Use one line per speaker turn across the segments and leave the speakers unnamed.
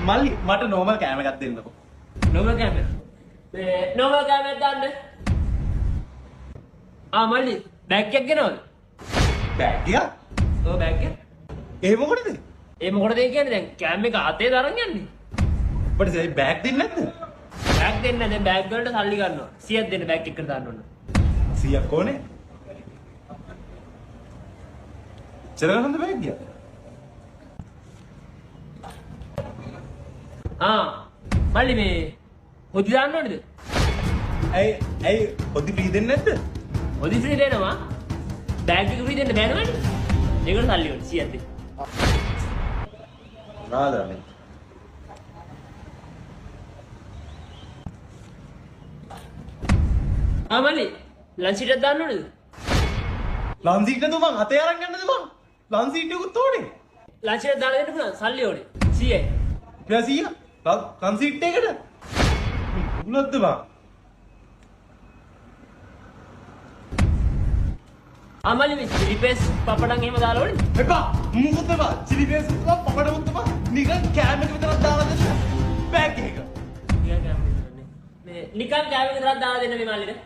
මල්ලි මට නෝමල් කෑම එකක් දෙන්නකෝ.
නෝමල් කෑම. මේ නෝමල් කෑමක් දාන්න. මල්ලි බෑග් එකක් ගෙනවද?
බෑග් එක?
ඔව් බෑග් එක.
ඒ මොකටද?
ඒ මොකටද කියන්නේ දැන් කෑම එක අතේ දරන් යන්නේ.
අපිට ඒ බෑග් දෙන්නේ නැද්ද?
බෑග් දෙන්න දැන් බෑග් වලට සල්ලි ගන්නවා. 100ක් දෙන්න බෑග් එකට දාන්න ඕන.
100ක් ඕනේ. චරගන්න බෑග් එක.
මල්ලි මේ හොදි දාන්න ඕනේද?
ඇයි ඔදි ෆ්‍රී දෙන්නේ නැද්ද?
හොදි ෆ්‍රී දෙනවා. බෑග් එක ෆ්‍රී දෙන්න බෑ නේද? ඒකට සල්ලි ඕනේ 100ක් දෙන්න.
නාලනේ.
මල්ලි ලන්ච් එකක් දාන්න ඕනේද?
ලන්ච් සීට් නේද මං අතේ අරන් යන්නද මං? ලන්ච් සීට් එකකුත් ඕනේ.
ලන්ච් එකක් දාලා දෙන්න පුළුවන් සල්ලි ඕනේ 100යි.
කියලා 100. ලන්ච් සීට් එකට. උනොත්ද මං?
මල්ලි මේ චිලි පේස් පපඩම් එහෙම දාලා ඕනේ.
එපා මුකුත් එපා. චිලි පේස් උත් පපඩමුත් එපා. නිකන් කෑම එක විතරක් දාලා දෙන්න. බෑග් එක.
නිකන් කෑම එක විතරක් දාලා දෙන්න මේ මල්ලිට.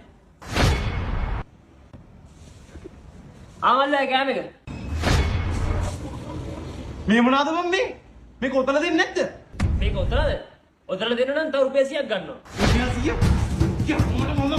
මල්ලි කෑම එක.
මේ මොනවාද මම මේ? මේක ඔතන දෙන්නේ නැද්ද?
මේක ඔතනද? ඔතන දෙන්න නම් තව රුපියල් 100ක් ගන්නවා.
රුපියල් 100? යා මොන